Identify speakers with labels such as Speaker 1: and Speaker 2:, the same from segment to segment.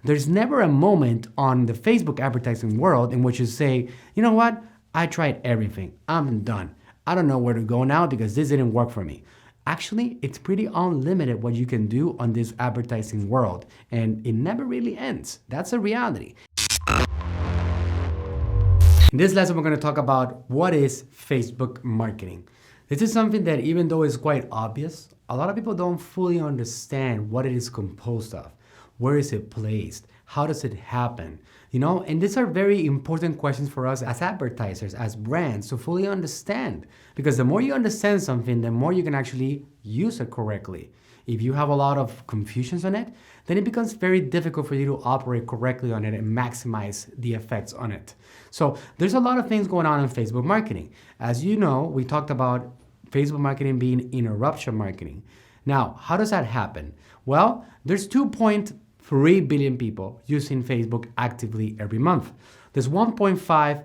Speaker 1: There's never a moment on the Facebook advertising world in which you say, you know what? I tried everything. I'm done. I don't know where to go now because this didn't work for me. Actually, it's pretty unlimited what you can do on this advertising world, and it never really ends. That's a reality. In this lesson, we're going to talk about what is Facebook marketing. This is something that, even though it's quite obvious, a lot of people don't fully understand what it is composed of. Where is it placed? How does it happen? And these are very important questions for us as advertisers, as brands, to fully understand. Because the more you understand something, the more you can actually use it correctly. If you have a lot of confusions on it, then it becomes very difficult for you to operate correctly on it and maximize the effects on it. So there's a lot of things going on in Facebook marketing. As you know, we talked about Facebook marketing being interruption marketing. Now, how does that happen? Well, there's 2.3 billion people using Facebook actively every month. There's 1.5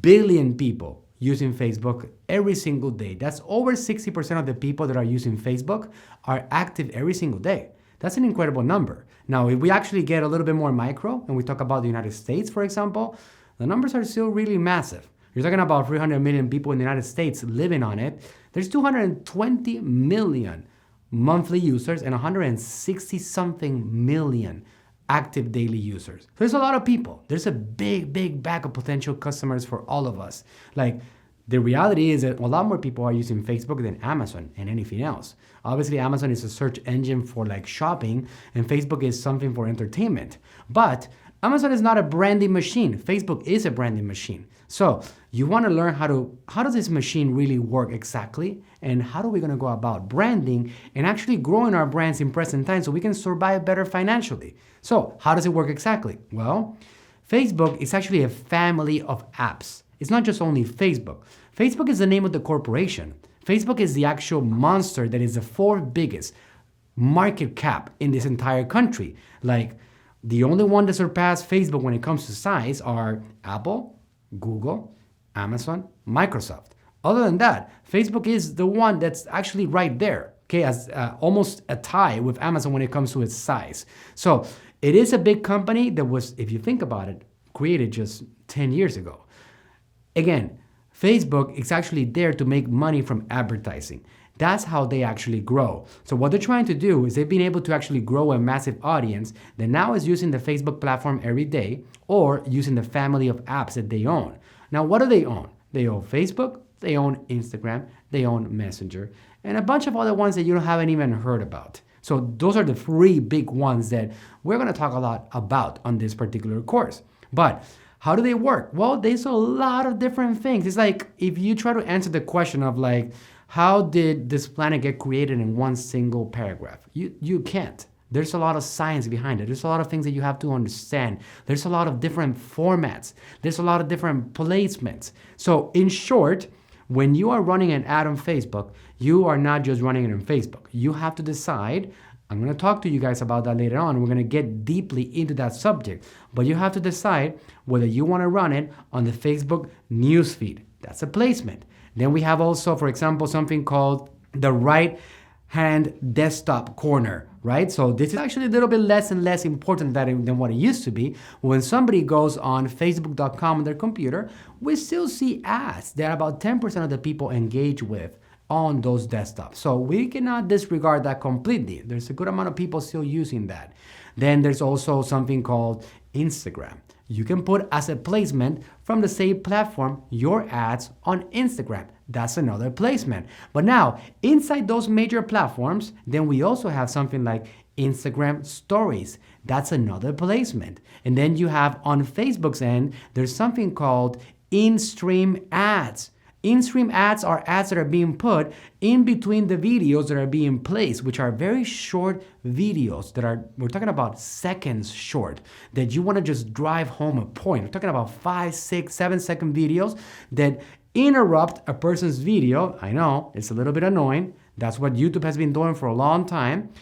Speaker 1: billion people using Facebook every single day. That's over 60% of the people that are using Facebook are active every single day. That's an incredible number. Now, if we actually get a little bit more micro and we talk about the United States, for example, the numbers are still really massive. You're talking about 300 million people in the United States living on it. There's 220 million monthly users and 160 something million active daily users. So there's a lot of people. There's a big bag of potential customers for all of us. Like, the reality is that a lot more people are using Facebook than Amazon and anything else. Obviously, Amazon is a search engine for like shopping, and Facebook is something for entertainment. But Amazon is not a branding machine. Facebook is a branding machine. So you want to learn how does this machine really work exactly, and how are we going to go about branding and actually growing our brands in present time so we can survive better financially. So how does it work exactly? Well, Facebook is actually a family of apps. It's not just only Facebook. Facebook is the name of the corporation. Facebook is the actual monster that is the fourth biggest market cap in this entire country. Like, the only one that surpassed Facebook when it comes to size are Apple, Google, Amazon, Microsoft. Other than that, Facebook is the one that's actually right there, okay, as almost a tie with Amazon when it comes to its size. So it is a big company that was, if you think about it, created just 10 years ago. Again, Facebook is actually there to make money from advertising. That's how they actually grow. So what they're trying to do is they've been able to actually grow a massive audience that now is using the Facebook platform every day or using the family of apps that they own. Now, what do they own? They own Facebook, they own Instagram, they own Messenger, and a bunch of other ones that you haven't even heard about. So those are the three big ones that we're going to talk a lot about on this particular course. But how do they work? Well, there's a lot of different things. It's like if you try to answer the question of like, how did this planet get created in one single paragraph? You can't. There's a lot of science behind it. There's a lot of things that you have to understand. There's a lot of different formats. There's a lot of different placements. So in short, when you are running an ad on Facebook, you are not just running it on Facebook. You have to decide. I'm going to talk to you guys about that later on. We're going to get deeply into that subject. But you have to decide whether you want to run it on the Facebook newsfeed. That's a placement. Then we have also, for example, something called the right-hand desktop corner, right? So this is actually a little bit less and less important than what it used to be. When somebody goes on facebook.com on their computer, we still see ads that about 10% of the people engage with on those desktops. So we cannot disregard that completely. There's a good amount of people still using that. Then there's also something called Instagram. You can put as a placement from the same platform your ads on Instagram. That's another placement. But now, inside those major platforms, then we also have something like Instagram stories. That's another placement. And then you have on Facebook's end, there's something called in-stream ads. In-stream ads are ads that are being put in between the videos that are being placed, which are very short videos that are, we're talking about seconds short, that you want to just drive home a point. We're talking about 5, 6, 7-second videos that interrupt a person's video. I know, it's a little bit annoying. That's what YouTube has been doing for a long time.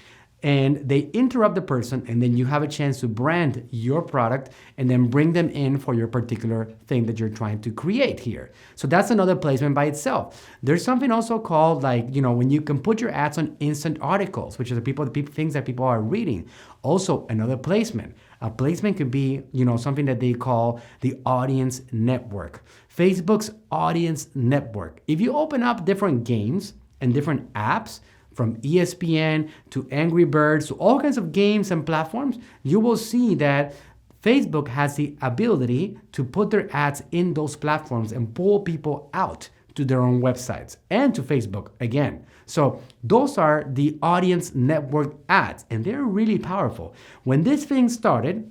Speaker 1: And they interrupt the person, and then you have a chance to brand your product and then bring them in for your particular thing that you're trying to create here. So that's another placement by itself. There's something also called when you can put your ads on instant articles, which is the things that people are reading. Also another placement. A placement could be, something that they call the audience network. Facebook's audience network. If you open up different games and different apps, from ESPN to Angry Birds to all kinds of games and platforms, you will see that Facebook has the ability to put their ads in those platforms and pull people out to their own websites and to Facebook again. So those are the audience network ads, and they're really powerful. When this thing started,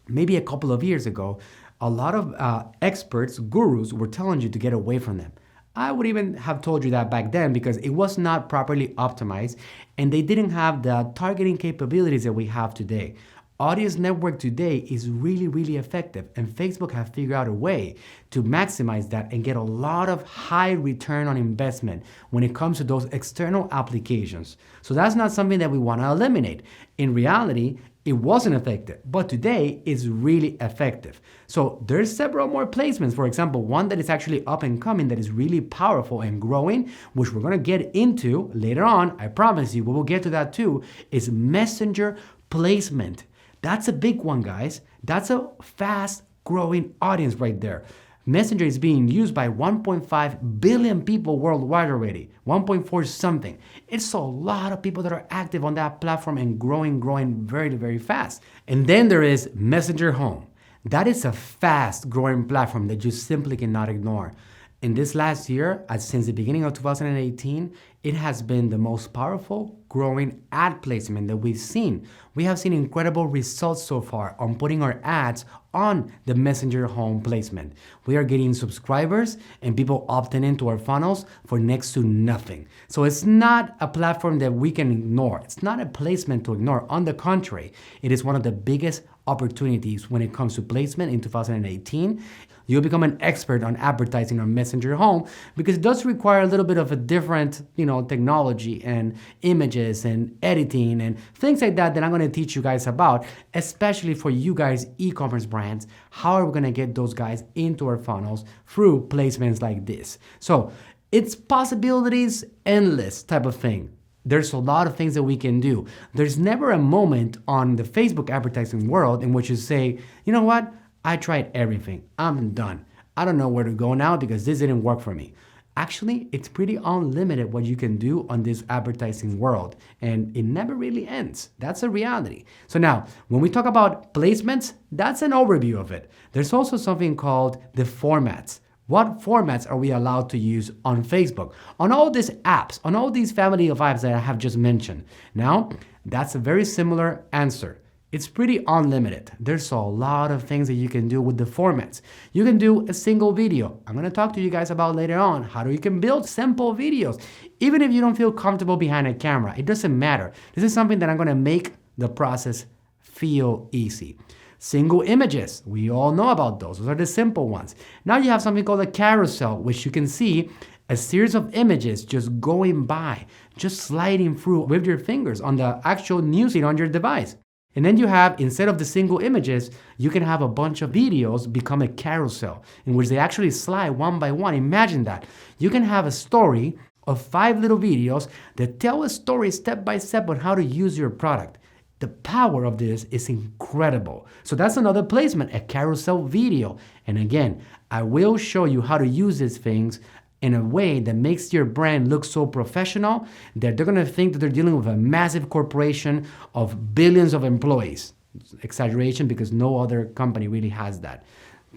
Speaker 1: maybe a couple of years ago, a lot of experts, gurus, were telling you to get away from them. I would even have told you that back then because it was not properly optimized and they didn't have the targeting capabilities that we have today. Audience network today is really, really effective, and Facebook have figured out a way to maximize that and get a lot of high return on investment when it comes to those external applications. So that's not something that we want to eliminate. In reality, it wasn't effective, but today is really effective. So there's several more placements. For example, one that is actually up and coming that is really powerful and growing, which we're going to get into later on. I promise you, we will get to that too, is messenger placement. That's a big one, guys. That's a fast growing audience right there. Messenger is being used by 1.5 billion people worldwide already, 1.4 something. It's a lot of people that are active on that platform and growing very, very fast. And then there is Messenger Home. That is a fast growing platform that you simply cannot ignore. In this last year, since the beginning of 2018, it has been the most powerful growing ad placement that we've seen. We have seen incredible results so far on putting our ads on the Messenger Home placement. We are getting subscribers and people opting into our funnels for next to nothing. So it's not a platform that we can ignore. It's not a placement to ignore. On the contrary, it is one of the biggest opportunities when it comes to placement in 2018. You'll become an expert on advertising on Messenger Home because it does require a little bit of a different, technology and images and editing and things like that I'm going to teach you guys about, especially for you guys e-commerce brands. How are we going to get those guys into our funnels through placements like this? So it's possibilities endless type of thing. There's a lot of things that we can do. There's never a moment on the Facebook advertising world in which you say, you know what? I tried everything. I'm done. I don't know where to go now because this didn't work for me. Actually, it's pretty unlimited what you can do on this advertising world, and it never really ends. That's a reality. So now, when we talk about placements, that's an overview of it. There's also something called the formats. What formats are we allowed to use on Facebook? On all these apps, on all these family of apps that I have just mentioned. Now, that's a very similar answer. It's pretty unlimited. There's a lot of things that you can do with the formats. You can do a single video. I'm going to talk to you guys about later on how you can build simple videos. Even if you don't feel comfortable behind a camera, it doesn't matter. This is something that I'm going to make the process feel easy. Single images, we all know about those. Those are the simple ones. Now you have something called a carousel, which you can see a series of images just going by, just sliding through with your fingers on the actual newsfeed on your device. And then you have, instead of the single images, you can have a bunch of videos become a carousel in which they actually slide one by one. Imagine that. You can have a story of 5 little videos that tell a story step by step on how to use your product. The power of this is incredible. So that's another placement, a carousel video. And again, I will show you how to use these things in a way that makes your brand look so professional that they're going to think that they're dealing with a massive corporation of billions of employees. Exaggeration because no other company really has that.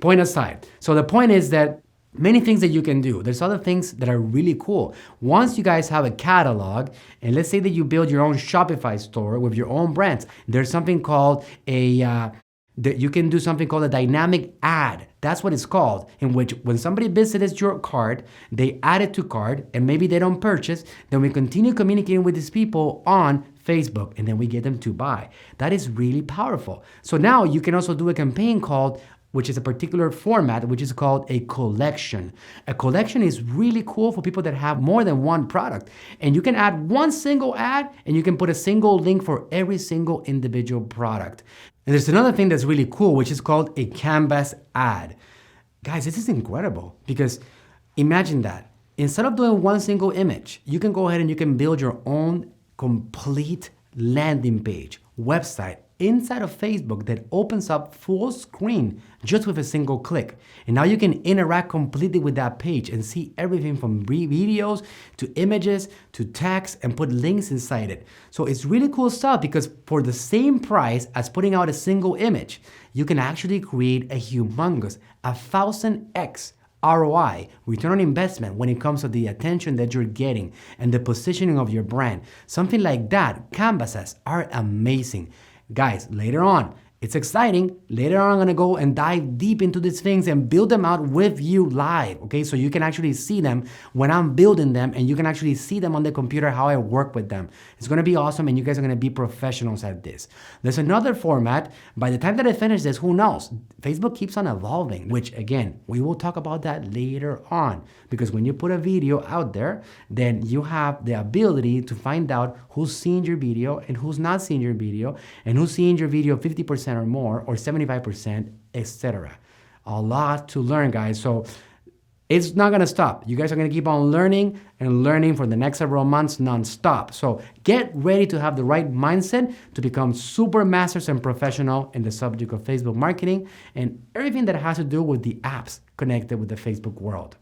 Speaker 1: Point aside. So the point is that many things that you can do. There's other things that are really cool. Once you guys have a catalog, and let's say that you build your own Shopify store with your own brands, there's something called you can do something called a dynamic ad. That's what it's called, in which when somebody visits your cart, they add it to cart, and maybe they don't purchase, then we continue communicating with these people on Facebook, and then we get them to buy. That is really powerful. So now you can also do a campaign which is a particular format, which is called a collection. A collection is really cool for people that have more than one product. And you can add one single ad, and you can put a single link for every single individual product. And there's another thing that's really cool, which is called a canvas ad. Guys, this is incredible because imagine that. Instead of doing one single image, you can go ahead and you can build your own complete landing page, website, inside of Facebook that opens up full screen just with a single click. And now you can interact completely with that page and see everything from videos to images to text and put links inside it. So it's really cool stuff because for the same price as putting out a single image, you can actually create a humongous 1,000x ROI, return on investment, when it comes to the attention that you're getting and the positioning of your brand. Something like that, canvases are amazing. Guys, later on, it's exciting. Later on, I'm gonna go and dive deep into these things and build them out with you live, okay? So you can actually see them when I'm building them and you can actually see them on the computer, how I work with them. It's gonna be awesome and you guys are gonna be professionals at this. There's another format. By the time that I finish this, who knows? Facebook keeps on evolving, which again, we will talk about that later on. Because when you put a video out there, then you have the ability to find out who's seeing your video and who's not seeing your video and who's seeing your video 50% or more or 75%, etc. A lot to learn, guys. So it's not gonna stop. You guys are gonna keep on learning and learning for the next several months non-stop. So get ready to have the right mindset to become super masters and professional in the subject of Facebook marketing and everything that has to do with the apps connected with the Facebook world.